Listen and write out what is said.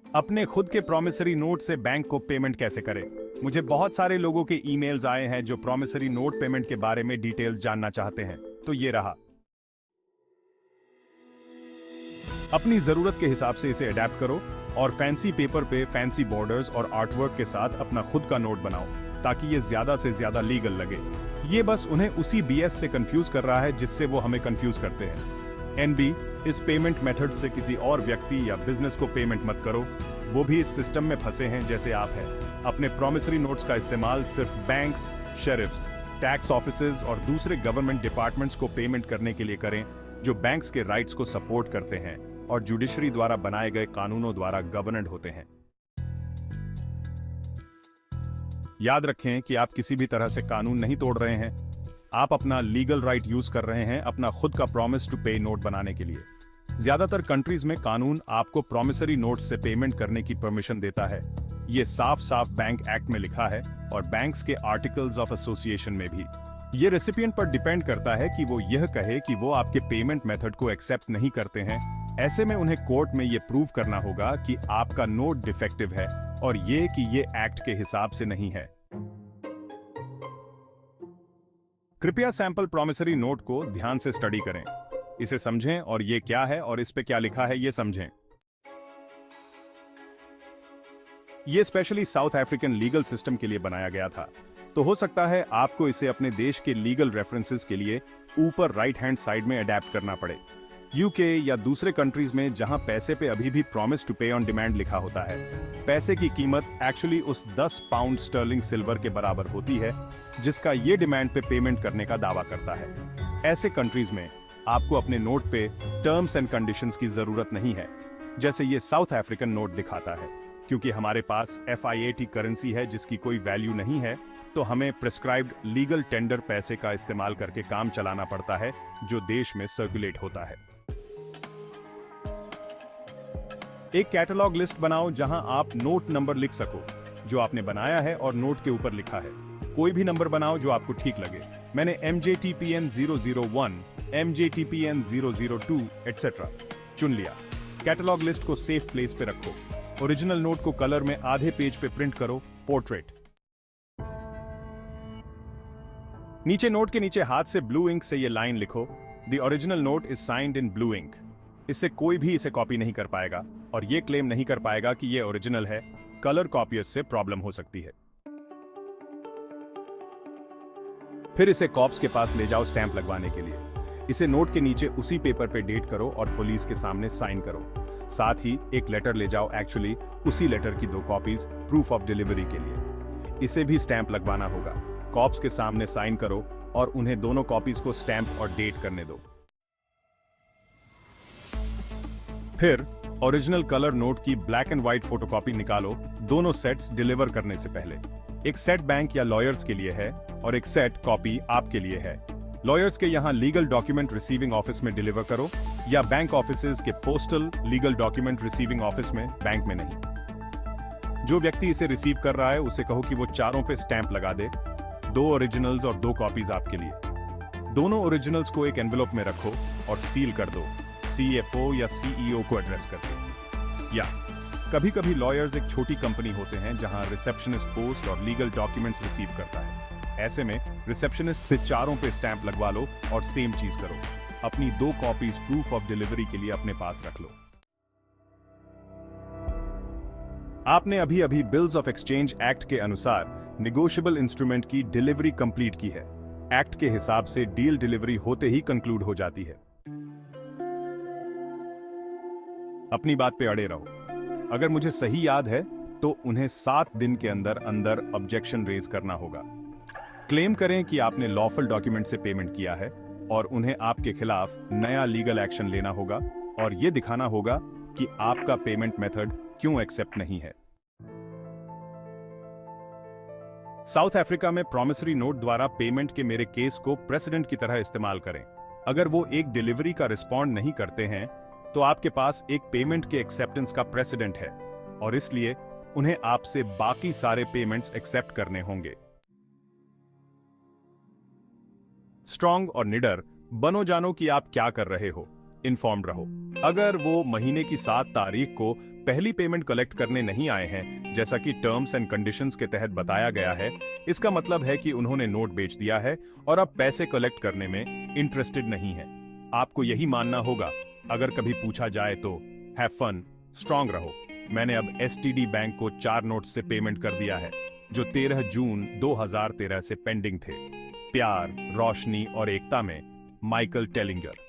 अपने खुद के प्रॉमिसरी नोट से बैंक को पेमेंट कैसे करें? मुझे बहुत सारे लोगों के ईमेल्स आए हैं जो प्रॉमिसरी नोट पेमेंट के बारे में डिटेल्स जानना चाहते हैं। तो ये रहा। अपनी जरूरत के हिसाब से इसे अडेप्ट करो और फैंसी पेपर पे फैंसी बॉर्डर्स और आर्टवर्क के साथ अपना खुद का नोट बनाओ ताकि ये ज्यादा से ज्यादा लीगल लगे। ये बस उन्हें उसी बीएस से कंफ्यूज कर रहा है जिससे वो हमें कंफ्यूज करते हैं। एनबी, इस पेमेंट मेथड से किसी और व्यक्ति या बिजनेस को पेमेंट मत करो, वो भी इस सिस्टम में फंसे हैं जैसे आप हैं। अपने प्रॉमिसरी नोट्स का इस्तेमाल सिर्फ बैंक्स, शेरिफ्स, टैक्स ऑफिसेज और दूसरे गवर्नमेंट डिपार्टमेंट्स को पेमेंट करने के लिए करें जो बैंक्स के राइट्स को सपोर्ट करते हैं और जुडिशरी द्वारा बनाए गए कानूनों द्वारा गवर्नड होते हैं। याद रखें कि आप किसी भी तरह से कानून नहीं तोड़ रहे हैं। आप अपना लीगल राइट यूज कर रहे हैं अपना खुद का प्रॉमिस टू पे नोट बनाने के लिए। ज्यादातर कंट्रीज में कानून आपको प्रॉमिसरी नोट से पेमेंट करने की परमिशन देता है। ये साफ साफ बैंक एक्ट में लिखा है और बैंक्स के आर्टिकल्स ऑफ एसोसिएशन में भी। ये रेसिपिएंट पर डिपेंड करता है कि वो यह कहे कि वो आपके पेमेंट मेथड को एक्सेप्ट नहीं करते हैं। ऐसे में उन्हें कोर्ट में ये प्रूव करना होगा कि आपका नोट डिफेक्टिव है और ये कि ये एक्ट के हिसाब से नहीं है। कृपया सैंपल प्रॉमिसरी नोट को ध्यान से स्टडी करें, इसे समझें और ये क्या है और इस पे क्या लिखा है ये समझें। ये specially south African legal system के लिए बनाया गया था, तो हो सकता है आपको इसे अपने देश के लीगल रेफरेंसेस के लिए ऊपर राइट हैंड साइड में अडेप्ट करना पड़े। यूके या दूसरे कंट्रीज में जहां पैसे पे अभी भी प्रॉमिस टू पे ऑन डिमांड लिखा होता है, पैसे की कीमत एक्चुअली उस 10 पाउंड स्टर्लिंग सिल्वर के बराबर होती है जिसका ये डिमांड पे पेमेंट करने का दावा करता है। ऐसे कंट्रीज में आपको अपने नोट पे टर्म्स एंड कंडीशंस की जरूरत नहीं है, जैसे ये साउथ अफ्रीकन नोट दिखाता है। क्योंकि हमारे पास FIAT करेंसी है जिसकी कोई वैल्यू नहीं है, तो हमें प्रिस्क्राइब्ड लीगल टेंडर पैसे का इस्तेमाल करके काम चलाना पड़ता है जो देश में सर्कुलेट होता है। एक कैटलॉग लिस्ट बनाओ जहां आप नोट नंबर लिख सको जो आपने बनाया है और नोट के ऊपर लिखा है। कोई भी नंबर बनाओ जो आपको ठीक लगे। मैंने MJTPN 001, MJTPN 002 etc. चुन लिया। कैटलॉग लिस्ट को सेफ प्लेस पे रखो। ओरिजिनल नोट को कलर में आधे पेज पे प्रिंट करो, पोर्ट्रेट। नीचे नोट के नीचे हाथ से ब्लू इंक से ये लाइन लिखो, the original note is signed in blue ink. इससे कोई भी इसे कॉपी नहीं कर पाएगा और ये क्लेम नहीं कर पाएगा कि ये ओरिजिनल है। कलर कॉपियर्स से प्रॉब्लम हो सकती है। फिर इसे कॉप्स के पास ले जाओ स्टैंप लगवाने के लिए। इसे नोट के नीचे उसी पेपर पे डेट करो और पुलिस के सामने साइन करो। साथ ही एक लेटर ले जाओ, एक्चुअली उसी लेटर की 2 कॉपीज प्रूफ ऑफ डिलीवरी के लिए। इसे भी स्टैंप लगवाना होगा। कॉप्स के सामने साइन करो और उन्हें दोनों कॉपीज को स्टैंप और डेट करने दो। फिर ओरिजिनल कलर नोट की ब्लैक एंड व्हाइट फोटोकॉपी निकालो दोनों सेट्स डिलीवर करने से पहले। एक सेट बैंक या लॉयर्स के लिए है और एक सेट कॉपी आपके लिए है। लॉयर्स के यहाँ लीगल डॉक्यूमेंट रिसीविंग ऑफिस में डिलीवर करो या बैंक ऑफिसेज के postal legal document receiving office में, बैंक में नहीं। जो व्यक्ति इसे रिसीव कर रहा है उसे कहो कि वो चारों पे स्टैंप लगा दे। 2 ओरिजिनल्स और 2 कॉपीज आपके लिए। दोनों ओरिजिनल्स को एक एनवेलप में रखो और सील कर दो, CFO या CEO को एड्रेस करके। या कभी कभी लॉयर्स एक छोटी कंपनी होते हैं जहां रिसेप्शनिस्ट पोस्ट और लीगल डॉक्यूमेंट्स रिसीव करता है। ऐसे में रिसेप्शनिस्ट से चारों पे स्टैंप लगवा लो और सेम चीज करो। अपनी 2 कॉपीज प्रूफ ऑफ डिलीवरी के लिए अपने पास रख लो। आपने अभी अभी बिल्स ऑफ एक्सचेंज एक्ट के अनुसार निगोशिएबल इंस्ट्रूमेंट की डिलीवरी कंप्लीट की है। एक्ट के हिसाब से डील डिलीवरी होते ही कंक्लूड हो जाती है। अपनी बात पे अड़े रहो। अगर मुझे सही याद है तो उन्हें 7 दिन के अंदर अंदर ऑब्जेक्शन रेज करना होगा। क्लेम करें कि आपने लॉफुल डॉक्यूमेंट से पेमेंट किया है और उन्हें आपके खिलाफ नया लीगल एक्शन लेना होगा और यह दिखाना होगा कि आपका पेमेंट मेथड क्यों एक्सेप्ट नहीं है। साउथ अफ्रीका में प्रॉमिसरी नोट द्वारा पेमेंट के मेरे केस को प्रेसिडेंट की तरह इस्तेमाल करें। अगर वो एक डिलीवरी का रिस्पॉन्ड नहीं करते हैं तो आपके पास एक पेमेंट के एक्सेप्टेंस का प्रेसिडेंट है और इसलिए उन्हें आपसे बाकी सारे पेमेंट्स एक्सेप्ट करने होंगे। स्ट्रांग और निडर बनो, जानो कि आप क्या कर रहे हो। इन्फॉर्म्ड रहो। अगर वो महीने की 7 तारीख को पहली पेमेंट कलेक्ट करने नहीं आए हैं, जैसा कि टर्म्स एंड कंडीशंस के तहत बताया गया है, इसका मतलब है कि उन्होंने नोट बेच दिया है और अब पैसे कलेक्ट करने में इंटरेस्टेड नहीं है। आपको यही मानना होगा। अगर कभी पूछा जाए तो हैव फन, स्ट्रांग रहो। मैंने अब एसटीडी बैंक को 4 नोट्स से पेमेंट कर दिया है, जो 13 जून 2013 से पेंडिंग थे। प्यार, रोशनी और एकता में, माइकल टेलिंगर।